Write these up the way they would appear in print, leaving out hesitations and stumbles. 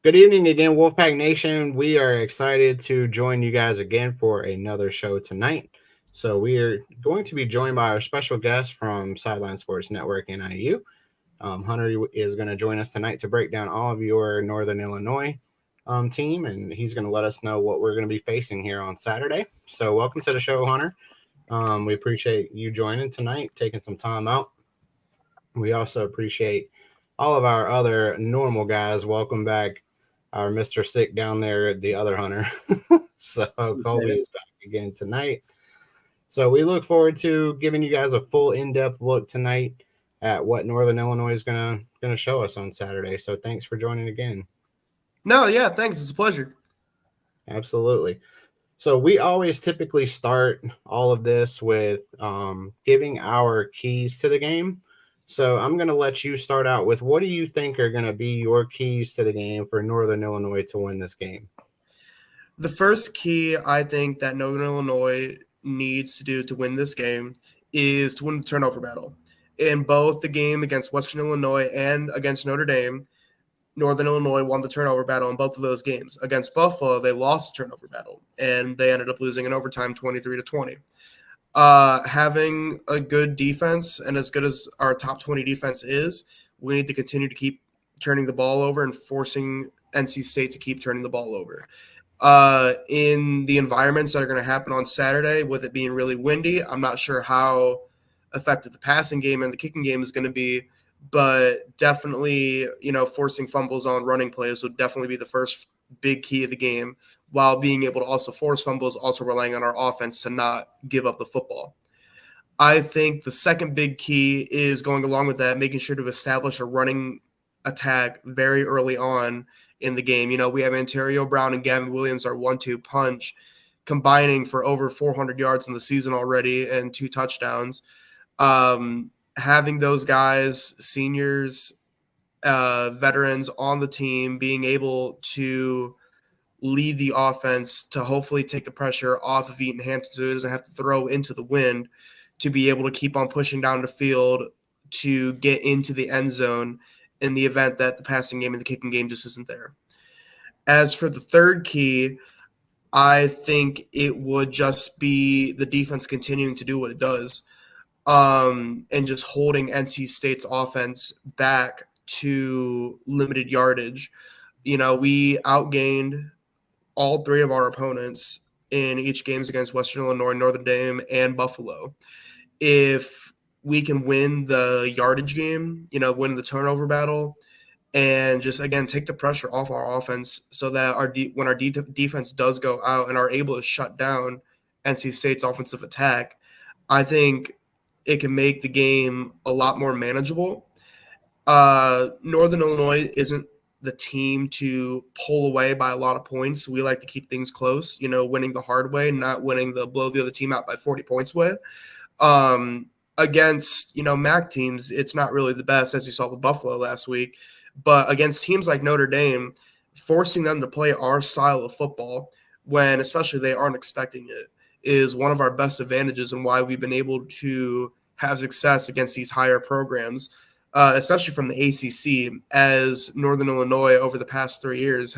Good evening again, Wolfpack Nation. We are excited to join you guys again for another show tonight. So we are going to be joined by our special guest from Sideline Sports Network NIU. Hunter is going to join us tonight to break down all of your Northern Illinois team, and he's going to let us know what we're going to be facing here on Saturday. So welcome to the show, Hunter. We appreciate you joining tonight, taking some time out. We also appreciate all of our other normal guys. Welcome back. Our Mr. Sick down there, the other Hunter. So Colby is back again tonight. So we look forward to giving you guys a full in-depth look tonight at what Northern Illinois is gonna show us on Saturday. So thanks for joining again. No, yeah, thanks. It's a pleasure. Absolutely. So we always typically start all of this with giving our keys to the game. So I'm going to let you start out with what do you think are going to be your keys to the game for Northern Illinois to win this game? The first key I think that Northern Illinois needs to do to win this game is to win the turnover battle. In both the game against Western Illinois and against Notre Dame, Northern Illinois won the turnover battle in both of those games. Against Buffalo, they lost the turnover battle, and they ended up losing in overtime 23-20. Having a good defense, and as good as our top 20 defense is, we need to continue to keep turning the ball over and forcing NC State to keep turning the ball over. In the environments that are going to happen on Saturday, with it being really windy, I'm not sure how effective the passing game and the kicking game is going to be, but definitely, forcing fumbles on running plays would definitely be the first big key of the game, while being able to also force fumbles, also relying on our offense to not give up the football. I think the second big key is going along with that, making sure to establish a running attack very early on in the game. We have Ontario Brown and Gavin Williams, our 1-2 punch, combining for over 400 yards in the season already and 2 touchdowns. Having those guys, seniors, veterans on the team, being able to lead the offense to hopefully take the pressure off of Eaton Hampton so he doesn't have to throw into the wind, to be able to keep on pushing down the field to get into the end zone in the event that the passing game and the kicking game just isn't there. As for the third key, I think it would just be the defense continuing to do what it does, and just holding NC State's offense back to limited yardage. We outgained all 3 of our opponents in each games against Western Illinois, Notre Dame, and Buffalo. If we can win the yardage game, win the turnover battle, and just, again, take the pressure off our offense so that when our defense does go out and are able to shut down NC State's offensive attack, I think it can make the game a lot more manageable. Northern Illinois isn't the team to pull away by a lot of points. We like to keep things close, winning the hard way, not winning the blow the other team out by 40 points way. Against, MAC teams, it's not really the best, as you saw with Buffalo last week. But against teams like Notre Dame, forcing them to play our style of football, when especially they aren't expecting it, is one of our best advantages and why we've been able to have success against these higher programs. Especially from the ACC, as Northern Illinois over the past 3 years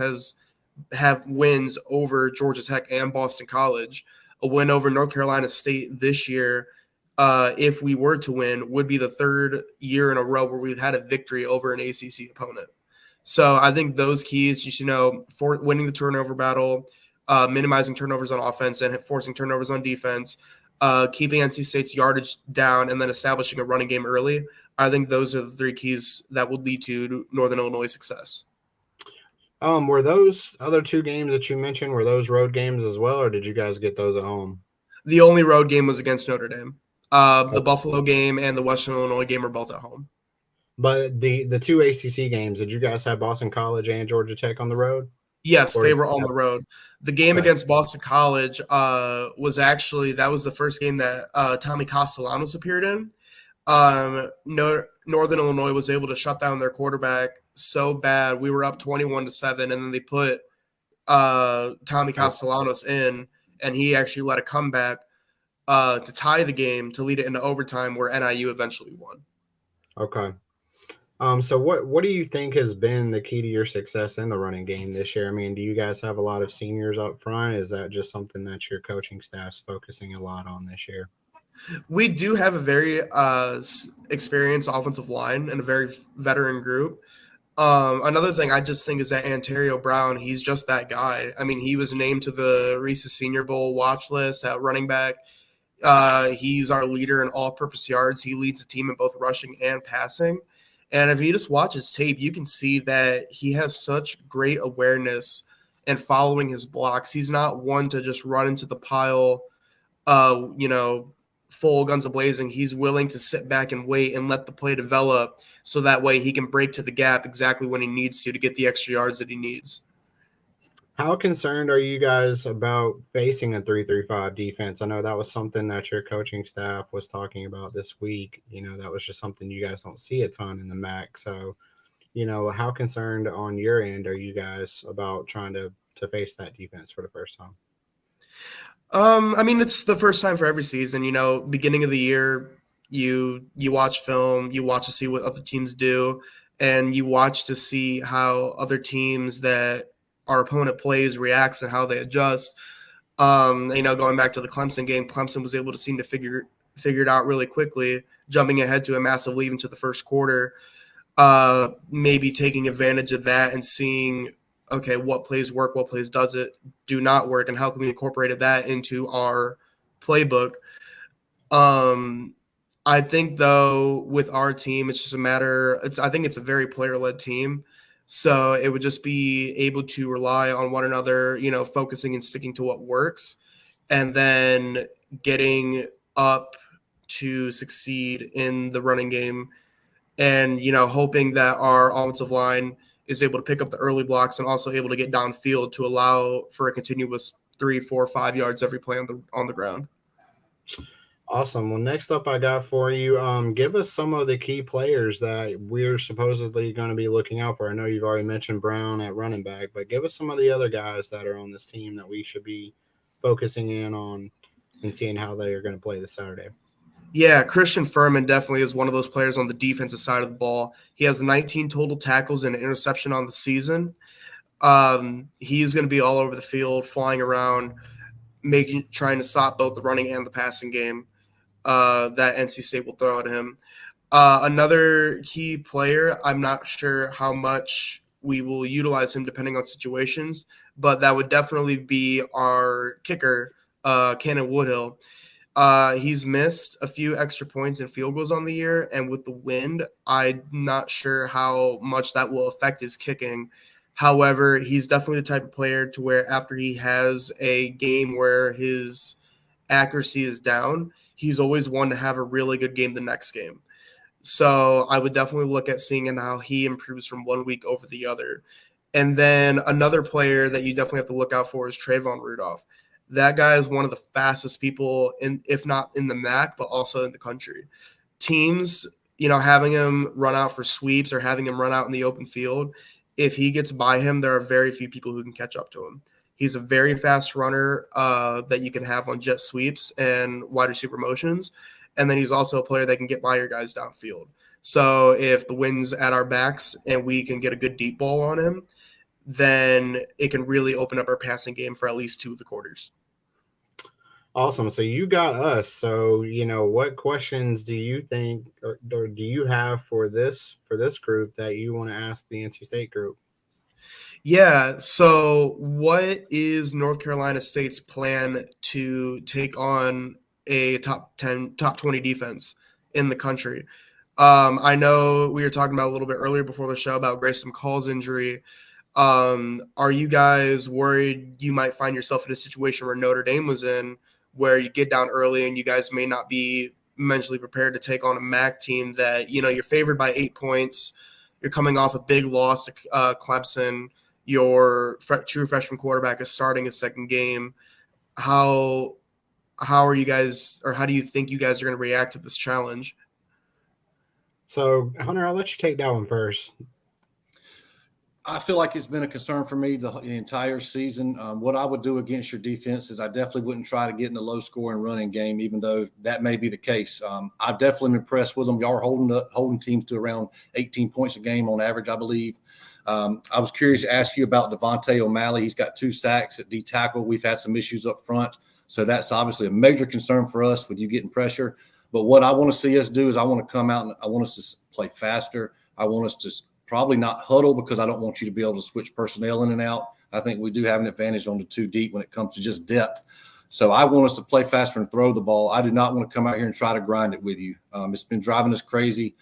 have wins over Georgia Tech and Boston College. A win over North Carolina State this year, if we were to win, would be the 3rd year in a row where we've had a victory over an ACC opponent. So I think those keys, for winning the turnover battle, minimizing turnovers on offense and forcing turnovers on defense, keeping NC State's yardage down, and then establishing a running game early. I think those are the 3 keys that would lead to Northern Illinois success. Were those other 2 games that you mentioned, were those road games as well, or did you guys get those at home? The only road game was against Notre Dame. The Buffalo game and the Western Illinois game are both at home. But the 2 ACC games, did you guys have Boston College and Georgia Tech on the road? Yes, they were on the road. The game against Boston College was the first game that Tommy Castellanos appeared in. Northern Illinois was able to shut down their quarterback so bad. We were up 21-7, and then they put Tommy Castellanos in, and he actually led a comeback to tie the game to lead it into overtime, where NIU eventually won. Okay. So what do you think has been the key to your success in the running game this year? I mean, do you guys have a lot of seniors up front? Is that just something that your coaching staff's focusing a lot on this year? We do have a very experienced offensive line and a very veteran group. Another thing I just think is that Antonio Brown, he's just that guy. I mean, he was named to the Reese's Senior Bowl watch list at running back. He's our leader in all-purpose yards. He leads the team in both rushing and passing. And if you just watch his tape, you can see that he has such great awareness and following his blocks. He's not one to just run into the pile, uh, you know, full guns a blazing. He's willing to sit back and wait and let the play develop so that way he can break to the gap exactly when he needs to get the extra yards that he needs. How concerned are you guys about facing a 3-3-5 defense? I know that was something that your coaching staff was talking about this week. That was just something you guys don't see a ton in the MAC. So, how concerned on your end are you guys about trying to face that defense for the first time? I mean, it's the first time for every season. Beginning of the year, you watch film, you watch to see what other teams do, and you watch to see how other teams that our opponent plays reacts and how they adjust. Going back to the Clemson game, Clemson was able to seem to figure it out really quickly, jumping ahead to a massive lead into the first quarter. Maybe taking advantage of that and seeing, okay, what plays work, what plays do not work, and how can we incorporate that into our playbook. I think though with our team, it's just a matter. I think it's a very player-led team, so it would just be able to rely on one another, focusing and sticking to what works, and then getting up to succeed in the running game, and hoping that our offensive line is able to pick up the early blocks and also able to get downfield to allow for a continuous 3, 4, 5 yards every play on the ground. Awesome. Well, next up I got for you, give us some of the key players that we're supposedly going to be looking out for. I know you've already mentioned Brown at running back, but give us some of the other guys that are on this team that we should be focusing in on and seeing how they are going to play this Saturday. Yeah, Christian Furman definitely is one of those players on the defensive side of the ball. He has 19 total tackles and an interception on the season. He's going to be all over the field, flying around, trying to stop both the running and the passing game that NC State will throw at him. Another key player, I'm not sure how much we will utilize him depending on situations, but that would definitely be our kicker, Cannon Woodhill. He's missed a few extra points and field goals on the year, and with the wind, I'm not sure how much that will affect his kicking. However, he's definitely the type of player to where after he has a game where his accuracy is down, he's always one to have a really good game the next game. So I would definitely look at seeing how he improves from one week over the other. And then another player that you definitely have to look out for is Trayvon Rudolph. That guy is one of the fastest people, if not in the MAC, but also in the country. Teams, having him run out for sweeps or having him run out in the open field, if he gets by him, there are very few people who can catch up to him. He's a very fast runner that you can have on jet sweeps and wide receiver motions. And then he's also a player that can get by your guys downfield. So if the wind's at our backs and we can get a good deep ball on him, then it can really open up our passing game for at least 2 of the quarters. Awesome. So you got us. So, what questions do you think or do you have for this group that you want to ask the NC State group? Yeah. So what is North Carolina State's plan to take on a top 10, top 20 defense in the country? I know we were talking about a little bit earlier before the show about Grayson McCall's injury. Are you guys worried you might find yourself in a situation where Notre Dame was in, where you get down early and you guys may not be mentally prepared to take on a MAC team that, you're favored by 8 points. You're coming off a big loss to Clemson. Your true freshman quarterback is starting his second game. How are you guys, or how do you think you guys are going to react to this challenge? So, Hunter, I'll let you take that one first. I feel like it's been a concern for me the entire season. What I would do against your defense is I definitely wouldn't try to get in a low-scoring running game, even though that may be the case. I've definitely been impressed with them. Y'all are holding teams to around 18 points a game on average, I believe. I was curious to ask you about Devontae O'Malley. He's got 2 sacks at D tackle. We've had some issues up front, so that's obviously a major concern for us with you getting pressure. But what I want to see us do is I want to come out and I want us to play faster. I want us to probably not huddle because I don't want you to be able to switch personnel in and out. I think we do have an advantage on the 2 deep when it comes to just depth. So I want us to play faster and throw the ball. I do not want to come out here and try to grind it with you. It's been driving us crazy.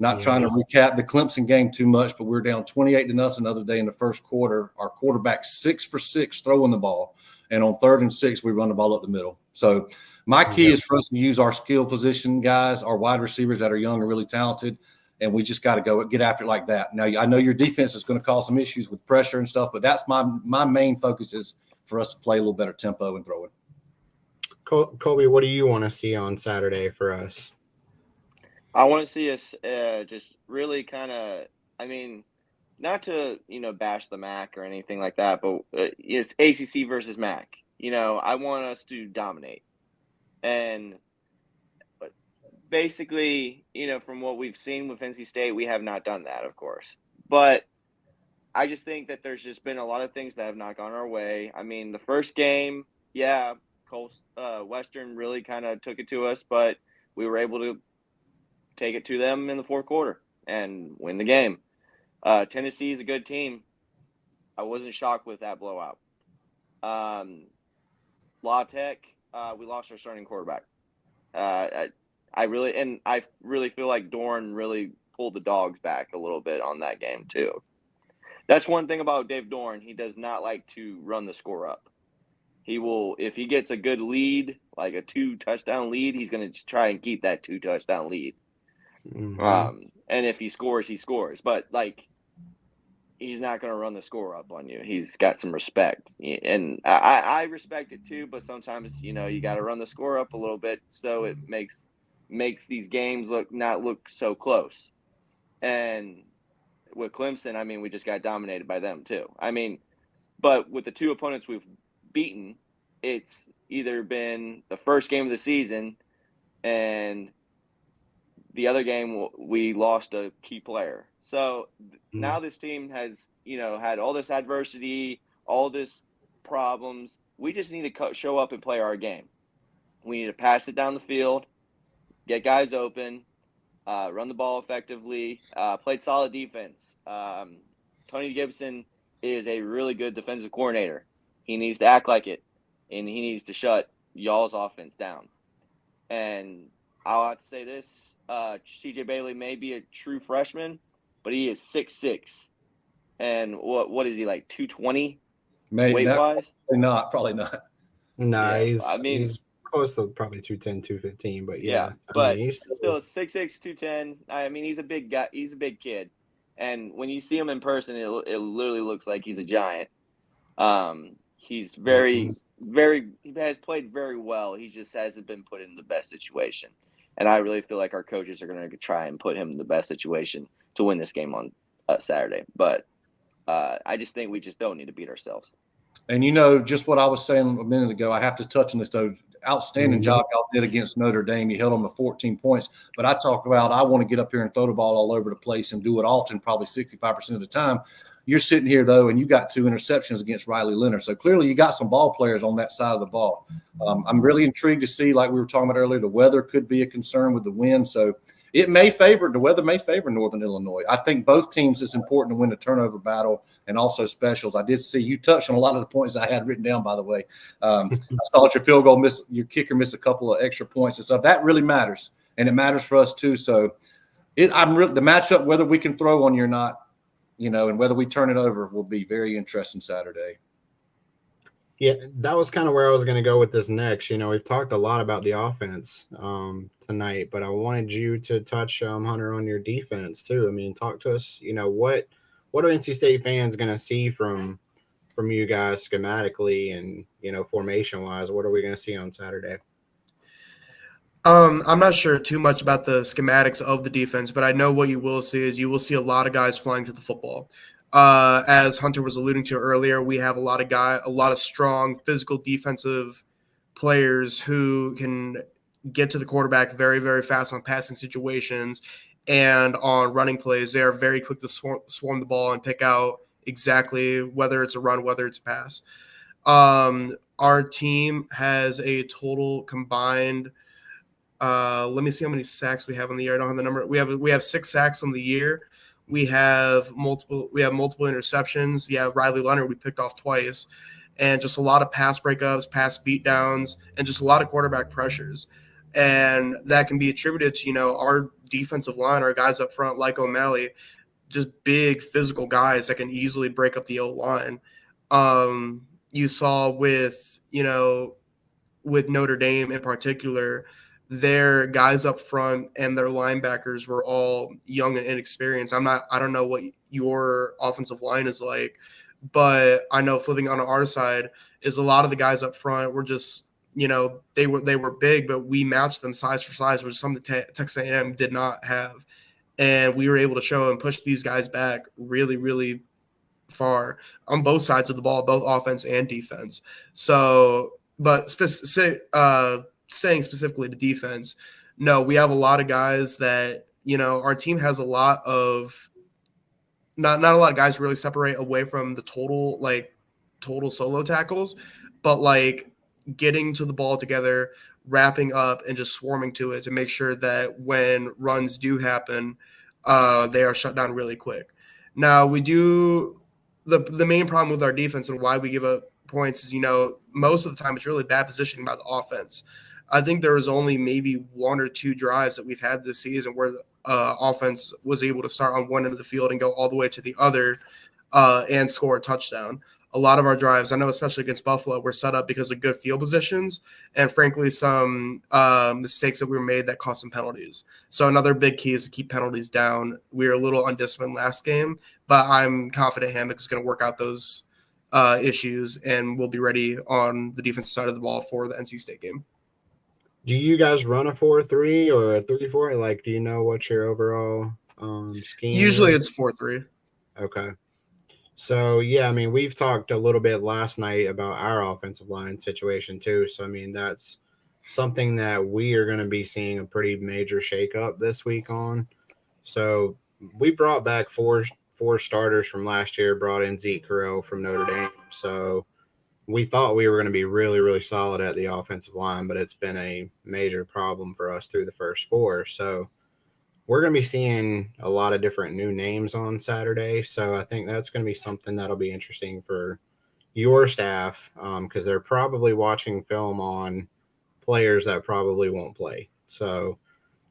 Not trying to recap the Clemson game too much, but we're down 28-0 the other day in the first quarter. Our quarterback 6 for 6 throwing the ball. And on 3rd and 6, we run the ball up the middle. So my key is for us to use our skill position guys, our wide receivers that are young and really talented, and we just got to go get after it like that. Now, I know your defense is going to cause some issues with pressure and stuff, but that's my main focus is for us to play a little better tempo and throw it. Colby, what do you want to see on Saturday for us? I want to see us just really kind of, not to, bash the MAC or anything like that, but it's ACC versus MAC. I want us to dominate. And basically, from what we've seen with NC State, we have not done that, of course. But I just think that there's just been a lot of things that have not gone our way. The first game, Western really kind of took it to us, but we were able to take it to them in the 4th quarter and win the game. Tennessee is a good team. I wasn't shocked with that blowout. La Tech, we lost our starting quarterback. I really feel like Dorn really pulled the dogs back a little bit on that game too. That's one thing about Dave Dorn. He does not like to run the score up. He will, if he gets a good lead, like a 2-touchdown lead, he's going to try and keep that 2-touchdown lead. Mm-hmm. And if he scores, he scores. But he's not going to run the score up on you. He's got some respect, and I respect it too. But sometimes you got to run the score up a little bit so it makes these games not look so close. And with Clemson, we just got dominated by them too. But with the 2 opponents we've beaten, it's either been the first game of the season and the other game we lost a key player. So now this team has, had all this adversity, all this problems. We just need to show up and play our game. We need to pass it down the field, get guys open, run the ball effectively, played solid defense. Tony Gibson is a really good defensive coordinator. He needs to act like it, and he needs to shut y'all's offense down. And I'll have to say this, CJ Bailey may be a true freshman, but he is 6'6". And what is he, like 220 weight-wise? Probably not. No, he's close to probably 210, 215, but but he's still 6'6", 210. He's a big guy. He's a big kid. And when you see him in person, it literally looks like he's a giant. He's he has played very well. He just hasn't been put in the best situation. And I really feel like our coaches are going to try and put him in the best situation to win this game on Saturday. But I just think we just don't need to beat ourselves. And just what I was saying a minute ago, I have to touch on this though. Outstanding job y'all did against Notre Dame. You held them to 14 points. But I talk about I want to get up here and throw the ball all over the place and do it often, probably 65% of the time. You're sitting here, though, and you got 2 interceptions against Riley Leonard. So clearly you got some ball players on that side of the ball. I'm really intrigued to see, like we were talking about earlier, the weather could be a concern with the wind. So the weather may favor Northern Illinois. I think both teams, it's important to win the turnover battle and also specials. I did see you touched on a lot of the points I had written down, by the way. I saw your field goal your kicker missed a couple of extra points and stuff. That really matters, and it matters for us too. So the matchup, whether we can throw on you or not, and whether we turn it over will be very interesting Saturday. Yeah, that was kind of where I was going to go with this next. We've talked a lot about the offense tonight, but I wanted you to touch, Hunter, on your defense too. Talk to us, what are NC State fans going to see from you guys schematically and, formation-wise? What are we going to see on Saturday? I'm not sure too much about the schematics of the defense, but I know what you will see is you will see a lot of guys flying to the football. As Hunter was alluding to earlier, we have a lot of strong physical defensive players who can get to the quarterback very, very fast on passing situations and on running plays. They are very quick to swarm the ball and pick out exactly whether it's a run, whether it's a pass. Our team has a total combined. Let me see how many sacks we have on the year. I don't have the number. We have 6 sacks on the year. We have multiple interceptions. Yeah, Riley Leonard we picked off twice, and just a lot of pass breakups, pass beatdowns, and just a lot of quarterback pressures. And that can be attributed to our defensive line, our guys up front like O'Malley, just big physical guys that can easily break up the O line. You saw with Notre Dame in particular, their guys up front and their linebackers were all young and inexperienced. I don't know what your offensive line is like, but I know flipping on our side is a lot of the guys up front were just, they were big, but we matched them size for size, which is something Texas A&M did not have. And we were able to show and push these guys back really, really far on both sides of the ball, both offense and defense. So, but staying specifically to defense, no, we have a lot of guys that, our team has a lot of not a lot of guys really separate away from the total solo tackles, but like getting to the ball together, wrapping up and just swarming to it to make sure that when runs do happen, they are shut down really quick. Now we do the main problem with our defense and why we give up points is, most of the time it's really bad positioning by the offense. I think there was only maybe 1 or 2 drives that we've had this season where the offense was able to start on one end of the field and go all the way to the other and score a touchdown. A lot of our drives, I know especially against Buffalo, were set up because of good field positions and, frankly, some mistakes that were made that cost some penalties. So another big key is to keep penalties down. We were a little undisciplined last game, but I'm confident Hammock is going to work out those issues and we'll be ready on the defensive side of the ball for the NC State game. Do you guys run a 4-3 or a 3-4? Like, do you know what your overall scheme Usually is? it's 4-3. Okay. So, yeah, I mean, we've talked a little bit last night about our offensive line situation too. So, I mean, that's something that we are going to be seeing a pretty major shakeup this week on. So, we brought back four starters from last year, brought in Zeke Carell from Notre Dame. So, we thought we were going to be really, really solid at the offensive line, but it's been a major problem for us through the first 4. So we're going to be seeing a lot of different new names on Saturday. So I think that's going to be something that'll be interesting for your staff because they're probably watching film on players that probably won't play. So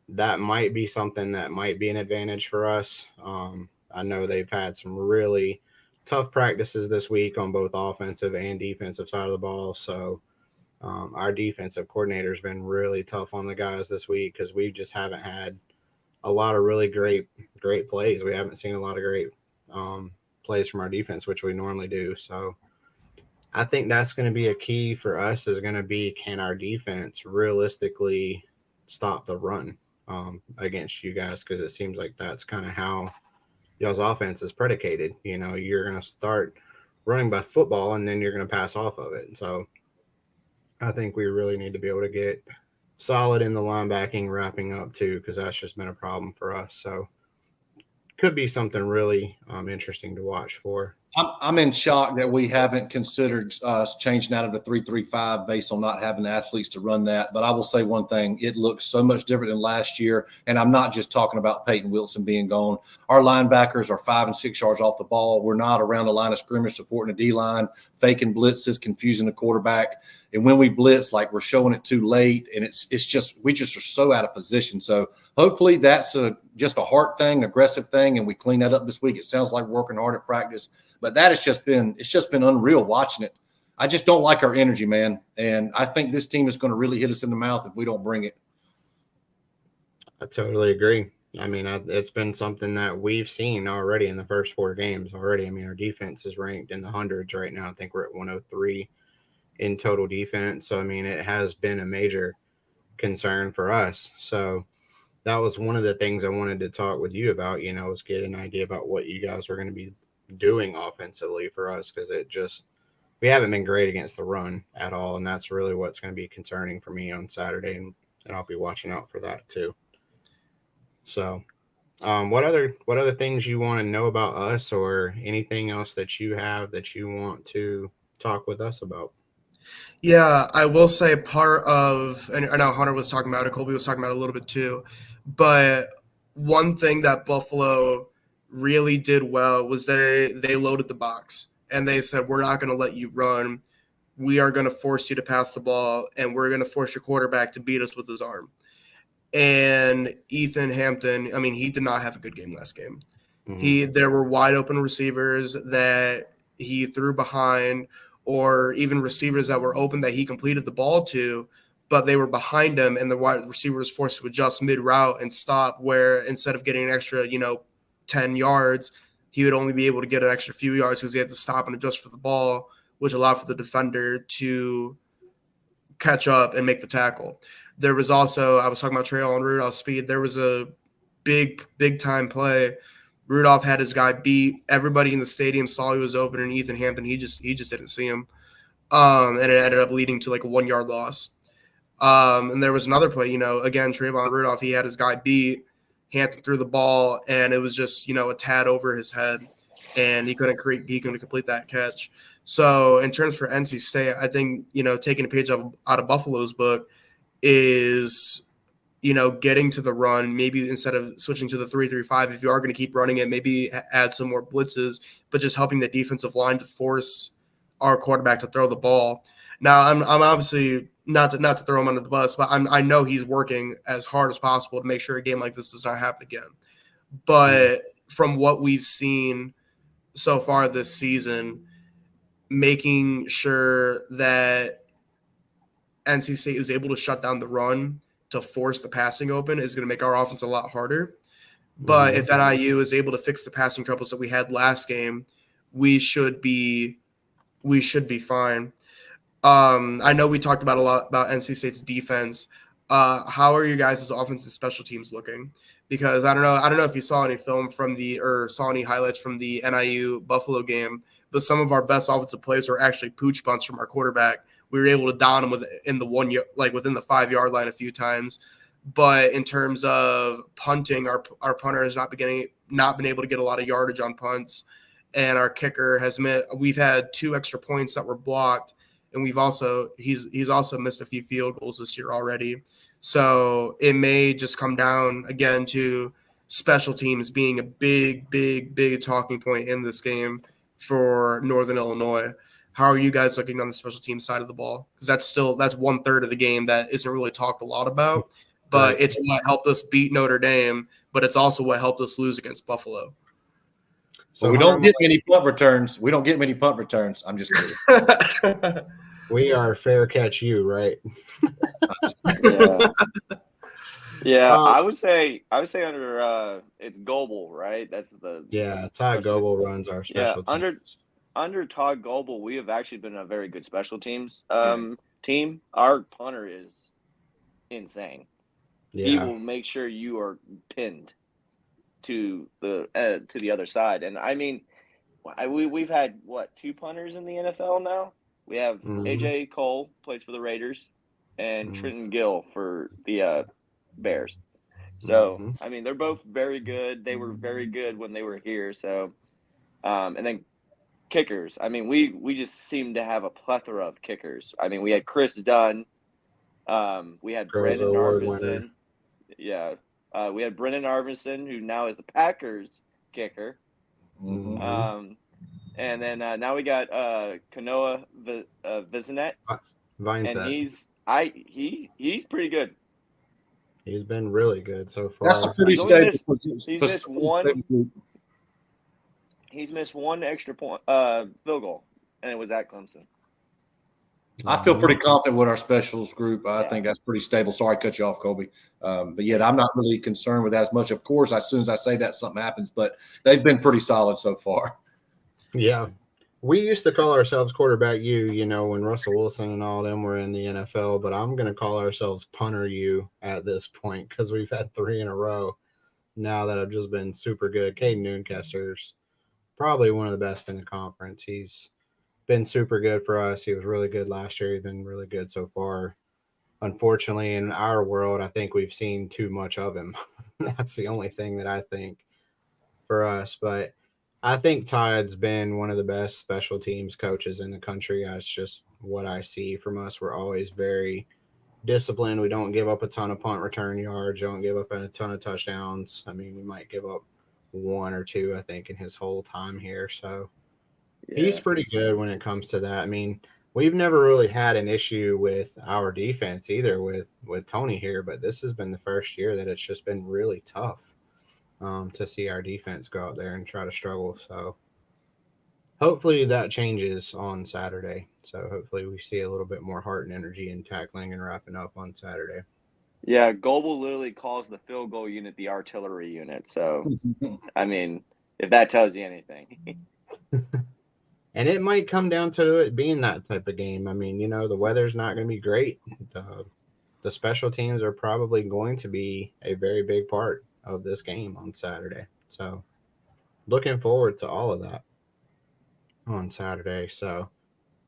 that might be something that might be an advantage for us. I know they've had some really tough practices this week on both offensive and defensive side of the ball. So our defensive coordinator has been really tough on the guys this week because we just haven't had a lot of really great plays. We haven't seen a lot of great plays from our defense, which we normally do. So I think that's going to be a key for us is going to be, can our defense realistically stop the run against you guys? Because it seems like that's kind of how y'all's offense is predicated. You're going to start running by football and then you're going to pass off of it. And so I think we really need to be able to get solid in the linebacking wrapping up too, because that's just been a problem for us. So could be something really interesting to watch for. I'm in shock that we haven't considered changing out of the 3-3-5 based on not having athletes to run that. But I will say one thing, it looks so much different than last year. And I'm not just talking about Peyton Wilson being gone. Our linebackers are 5 and 6 yards off the ball. We're not around the line of scrimmage supporting the D-line, faking blitzes, confusing the quarterback. And when we blitz, like we're showing it too late. And it's just, we just are so out of position. So hopefully that's just a heart thing, aggressive thing. And we clean that up this week. It sounds like we're working hard at practice. But that has just been unreal watching it. I just don't like our energy, man. And I think this team is going to really hit us in the mouth if we don't bring it. I totally agree. I mean, it's been something that we've seen already in the first 4 games already. I mean, our defense is ranked in the hundreds right now. I think we're at 103 in total defense. So, I mean, it has been a major concern for us. So that was one of the things I wanted to talk with you about, was get an idea about what you guys are going to be doing offensively for us, because we haven't been great against the run at all, and that's really what's going to be concerning for me on Saturday, and I'll be watching out for that too. So, what other things you want to know about us, or anything else that you have that you want to talk with us about? Yeah, I will say part of, and I know Hunter was talking about it, Colby was talking about it a little bit too, but one thing that Buffalo really did well was they loaded the box and they said, we're not going to let you run. We are going to force you to pass the ball, and we're going to force your quarterback to beat us with his arm. And Ethan Hampton, I mean, he did not have a good game last game. There were wide open receivers that he threw behind, or even receivers that were open that he completed the ball to, but they were behind him, and the wide receiver was forced to adjust mid route and stop, where instead of getting an extra 10 yards, he would only be able to get an extra few yards because he had to stop and adjust for the ball, which allowed for the defender to catch up and make the tackle. There was also, I was talking about Traylon Rudolph's speed. There was a big time play. Rudolph had his guy beat. Everybody in the stadium saw he was open, and Ethan Hampton, he just didn't see him. And it ended up leading to like a 1 yard loss. And there was another play, again, Trayvon Rudolph, he had his guy beat. Hampton threw the ball, and it was just, a tad over his head, and he couldn't complete that catch. So in terms for NC State, I think, taking a page out of Buffalo's book is, getting to the run, maybe instead of switching to the 3-3-5, if you are going to keep running it, maybe add some more blitzes, but just helping the defensive line to force our quarterback to throw the ball. Now, I'm obviously not to throw him under the bus, but I know he's working as hard as possible to make sure a game like this does not happen again. But from what we've seen so far this season, making sure that NC State is able to shut down the run to force the passing open is going to make our offense a lot harder. But if NIU is able to fix the passing troubles that we had last game, we should be fine. I know we talked about a lot about NC State's defense. How are you guys' offense and special teams looking? Because I don't know if you saw any film saw any highlights from the NIU Buffalo game, but some of our best offensive plays were actually pooch punts from our quarterback. We were able to down him within the 5 yard line a few times. But in terms of punting, our punter has not been able to get a lot of yardage on punts, and our kicker we've had 2 extra points that were blocked, and he's also missed a few field goals this year already. So it may just come down again to special teams being a big talking point in this game for Northern Illinois. How are you guys looking on the special team side of the ball? Because that's 1/3 of the game that isn't really talked a lot about, but right. It's what helped us beat Notre Dame, but it's also what helped us lose against Buffalo. So we don't get many punt returns. I'm just kidding. We are fair catch you, right? Yeah. I would say under it's Goebel, right? That's Todd Goebel runs our special teams. Under Todd Goebel, we have actually been a very good special teams team. Our punter is insane. Yeah. He will make sure you are pinned to the other side. And I mean, we've had 2 punters in the NFL now. We have AJ Cole plays for the Raiders, and Trenton Gill for the Bears. So I mean, they're both very good. They were very good when they were here. So and then kickers. I mean, we just seem to have a plethora of kickers. I mean, we had Chris Dunn. We had Brendan Arvison. Yeah. We had Brendan Arvison, who now is the Packers kicker. And then now we got Kanoa Vizinet. And he's pretty good. He's been really good so far. That's a pretty stable. He's missed one extra point field goal, and it was at Clemson. I feel pretty confident with our specials group. I think that's pretty stable. Sorry to cut you off, Colby. But yet I'm not really concerned with that as much. Of course, as soon as I say that, something happens. But they've been pretty solid so far. Yeah. We used to call ourselves quarterback U, when Russell Wilson and all them were in the NFL. But I'm going to call ourselves punter U at this point because we've had 3 in a row now that have just been super good. Caden Noonkesters probably one of the best in the conference. He's been super good for us. He was really good last year. He's been really good so far. Unfortunately, in our world, I think we've seen too much of him. That's the only thing that I think for us. But I think Todd's been one of the best special teams coaches in the country. That's just what I see from us. We're always very disciplined. We don't give up a ton of punt return yards. Don't give up a ton of touchdowns. I mean, we might give up one or two, I think, in his whole time here. So he's pretty good when it comes to that. I mean, we've never really had an issue with our defense either with Tony here, but this has been the first year that it's just been really tough to see our defense go out there and try to struggle. So hopefully that changes on Saturday. So hopefully we see a little bit more heart and energy in tackling and wrapping up on Saturday. Yeah, Goebel literally calls the field goal unit the artillery unit. So, I mean, if that tells you anything. And it might come down to it being that type of game. I mean, you know, the weather's not going to be great. The special teams are probably going to be a very big part of this game on Saturday. So looking forward to all of that on Saturday. So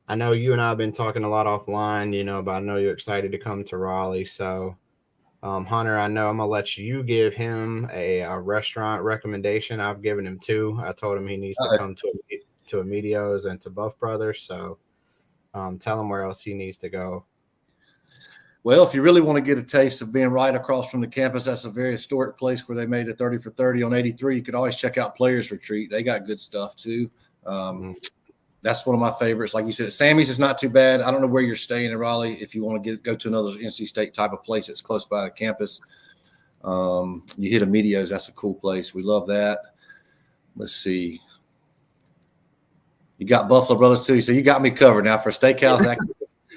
I know you and I have been talking a lot offline, you know, but I know you're excited to come to Raleigh. So Hunter, I know I'm going to let you give him a restaurant recommendation. I've given him two. I told him he needs to come to Emilio's and to Buff Brothers. So tell him where else he needs to go. Well, if you really want to get a taste of being right across from the campus, that's a very historic place where they made a 30 for 30 on 83. You could always check out Players Retreat. They got good stuff too. That's one of my favorites. Like you said, Sammy's is not too bad. I don't know where you're staying in Raleigh. If you want to go to another NC State type of place that's close by the campus, you hit Emilio's. That's a cool place. We love that. Let's see. You got Buffalo Brothers too, so you got me covered. Now for a steakhouse,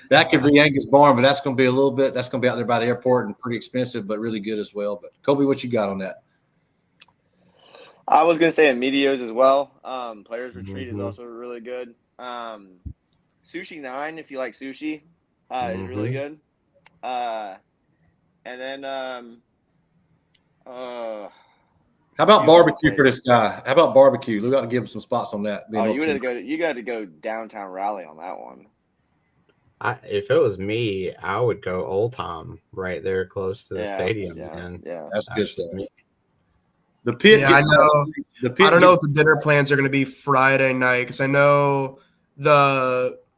that could be Angus Barn, but that's going to be a little bit. That's going to be out there by the airport and pretty expensive, but really good as well. But Kobe, what you got on that? I was going to say Emilio's as well. Players Retreat is also really good. Sushi 9, if you like sushi, is really good. And then how about barbecue for this guy? How about barbecue? We got to give him some spots on that. You got to go downtown Raleigh on that one. If it was me, I would go Old Tom right there close to the stadium. Yeah, that's good stuff. The pit. Yeah, I know. I don't know if the dinner plans are going to be Friday night because I know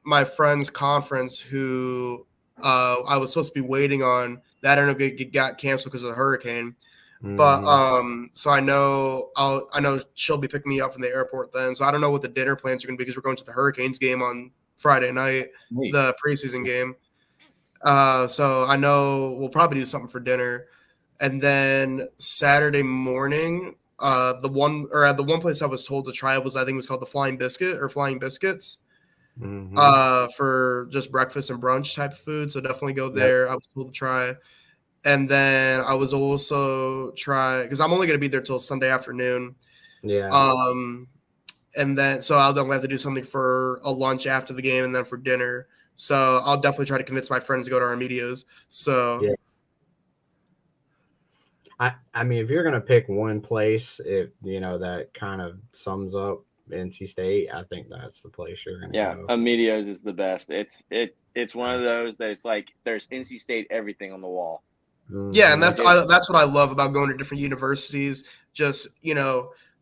my friend's conference who I was supposed to be waiting on that ended up got canceled because of the hurricane. But so I know she'll be picking me up from the airport then. So I don't know what the dinner plans are going to be because we're going to the Hurricanes game on Friday night, the preseason game. So I know we'll probably do something for dinner. And then Saturday morning, the one place I was told to try was, I think it was called the Flying Biscuit or Flying Biscuits for just breakfast and brunch type of food. So definitely go there. I was told to try. And then I was also because I'm only going to be there till Sunday afternoon. Yeah. And then so I'll definitely have to do something for a lunch after the game and then for dinner. So I'll definitely try to convince my friends to go to our Medios. So yeah. I mean, if you're going to pick one place, that kind of sums up NC State, I think that's the place you're going to go. Yeah, Emilio's is the best. It's one of those that it's like there's NC State everything on the wall. Yeah, and that's what I love about going to different universities. Just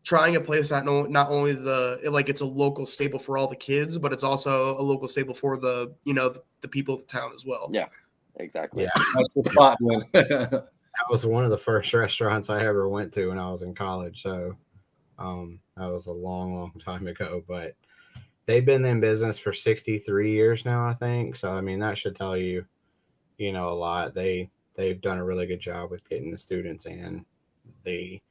trying a place that not only it's a local staple for all the kids, but it's also a local staple for the people of the town as well. Yeah, exactly. Yeah, that's the spot, man. That was one of the first restaurants I ever went to when I was in college. So that was a long, long time ago. But they've been in business for 63 years now, I think. So, I mean, that should tell you, a lot. They've done a really good job with getting the students and the,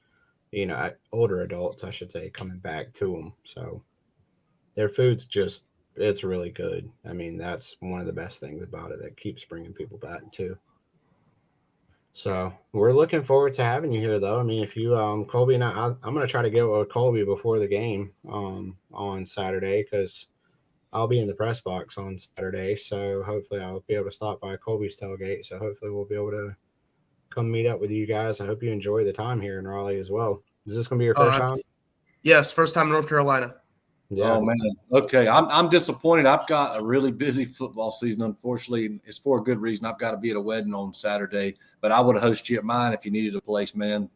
older adults, I should say, coming back to them. So their food's it's really good. I mean, that's one of the best things about it that keeps bringing people back too. So we're looking forward to having you here, though. I mean, if you, Colby and I'm going to try to get with Colby before the game on Saturday because I'll be in the press box on Saturday. So hopefully I'll be able to stop by Colby's tailgate. So hopefully we'll be able to come meet up with you guys. I hope you enjoy the time here in Raleigh as well. Is this going to be your first time? Yes, first time in North Carolina. Yeah. Oh man. Okay. I'm disappointed. I've got a really busy football season. Unfortunately, it's for a good reason. I've got to be at a wedding on Saturday, but I would have hosted you at mine if you needed a place, man.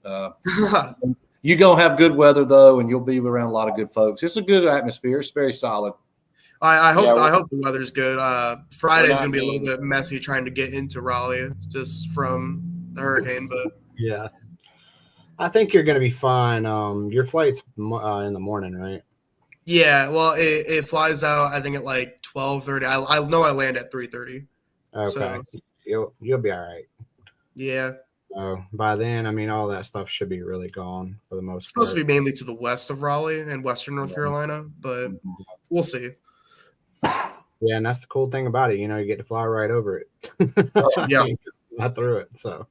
You're gonna have good weather though, and you'll be around a lot of good folks. It's a good atmosphere. It's very solid. I hope Yeah, I hope the weather's good. Friday's not gonna be a little mean. bit messy trying to get into Raleigh just from the hurricane, but Yeah. I think you're going to be fine. Your flight's in the morning, right? yeah, well, it flies out I think at like 12:30. I know I land at 3:30. Okay. So You'll be all right. yeah, So by then, I mean, all that stuff should be really gone for the most it's supposed part. to be mainly to the west of Raleigh and western North Carolina, but we'll see. Yeah, and that's the cool thing about it. You know, you get to fly right over it. Yeah. Not through it. So,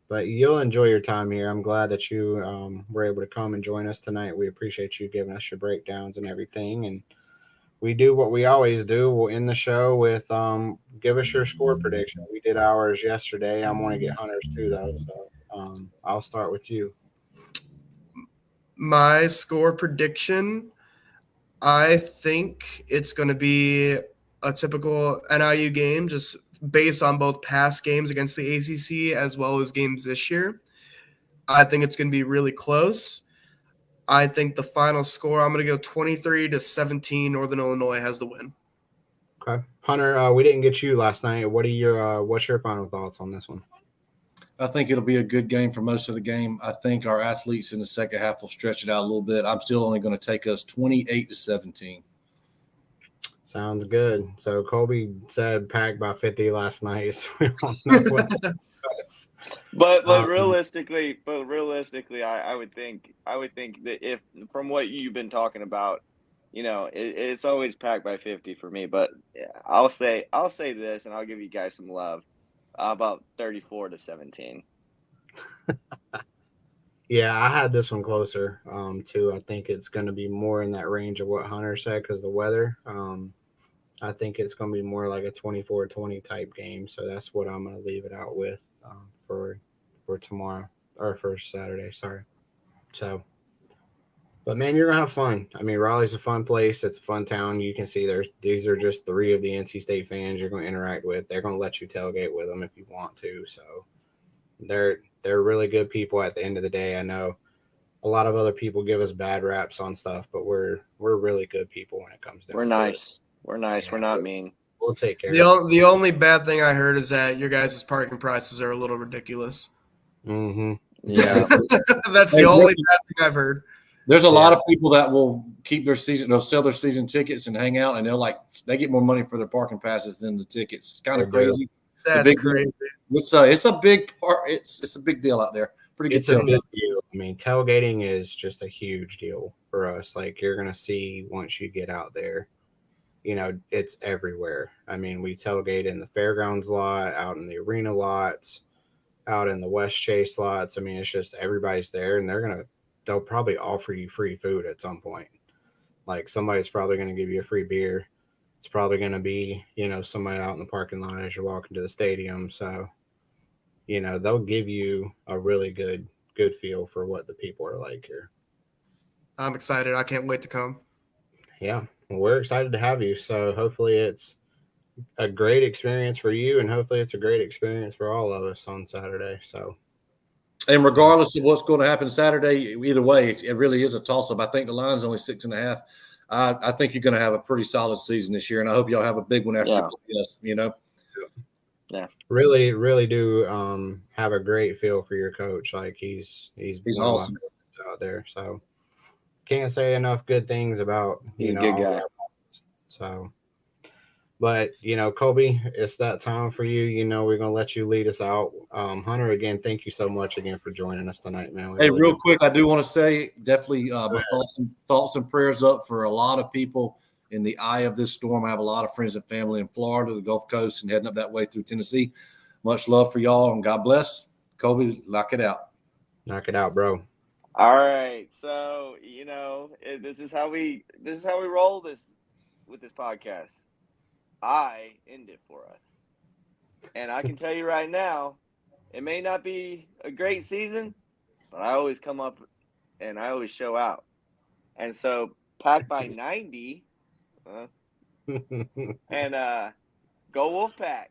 but you'll enjoy your time here. I'm glad that you were able to come and join us tonight. We appreciate you giving us your breakdowns and everything. And we do what we always do. We'll end the show with give us your score prediction. We did ours yesterday. I'm going to get Hunter's too, though. So I'll start with you. My score prediction, I think it's going to be a typical NIU game, just based on both past games against the ACC as well as games this year. I think it's going to be really close. I think the final score, I'm going to go 23-17. Northern Illinois has the win. Okay, Hunter. We didn't get you last night. What's your final thoughts on this one? I think it'll be a good game for most of the game. I think our athletes in the second half will stretch it out a little bit. I'm still only going to take us 28-17. Sounds good. So Colby said packed by 50 last night. So we don't know what that was. But realistically, I would think that if from what you've been talking about, you know, it's always packed by 50 for me. But yeah, I'll say this, and I'll give you guys some love. About 34-17. Yeah, I had this one closer too. I think it's going to be more in that range of what Hunter said because the weather. I think it's going to be more like a 24-20 type game. So that's what I'm going to leave it out with for tomorrow or for Saturday. Sorry. So, but man, you're gonna have fun. I mean, Raleigh's a fun place. It's a fun town. You can see these are just 3 of the NC State fans you're going to interact with. They're going to let you tailgate with them if you want to. So they're really good people at the end of the day. I know a lot of other people give us bad raps on stuff, but we're really good people when it comes down to nice. it. We're nice. Yeah, we're not mean. We'll take care. The only bad thing I heard is that your guys' parking prices are a little ridiculous. Mm-hmm. Yeah. That's the only bad thing I've heard. There's a lot of people that will keep their season, they'll sell their season tickets and hang out, and they get more money for their parking passes than the tickets. It's kind of crazy. That's crazy. It's a big part. It's a big deal out there. Pretty good. It's a big deal. I mean, tailgating is just a huge deal for us. Like you're gonna see once you get out there, you know, it's everywhere. I mean, we tailgate in the fairgrounds lot, out in the arena lots, out in the West Chase lots. I mean, it's just everybody's there, and they'll probably offer you free food at some point. Like somebody's probably going to give you a free beer. It's probably going to be, you know, somebody out in the parking lot as you're walking to the stadium. So, you know, they'll give you a really good feel for what the people are like here. I'm excited. I can't wait to come. Yeah, well, we're excited to have you. So hopefully it's a great experience for you, and hopefully it's a great experience for all of us on Saturday. So. And regardless of what's going to happen Saturday, either way, it really is a toss-up. I think the line's only 6.5. I think you're going to have a pretty solid season this year, and I hope y'all have a big one after this, you know? Yeah. Really, really do have a great feel for your coach. Like he's awesome out there. So can't say enough good things about, he's a good guy. So. But, you know, Colby, it's that time for you. You know, we're going to let you lead us out. Hunter, again, thank you so much again for joining us tonight, man. Hey, real quick, I do want to say definitely thoughts and prayers up for a lot of people in the eye of this storm. I have a lot of friends and family in Florida, the Gulf Coast, and heading up that way through Tennessee. Much love for y'all, and God bless. Colby, knock it out. Knock it out, bro. All right. So, you know, this is how we roll this with this podcast. I end it for us. And I can tell you right now, it may not be a great season, but I always come up and I always show out. And so Pack by 90, and go Wolfpack.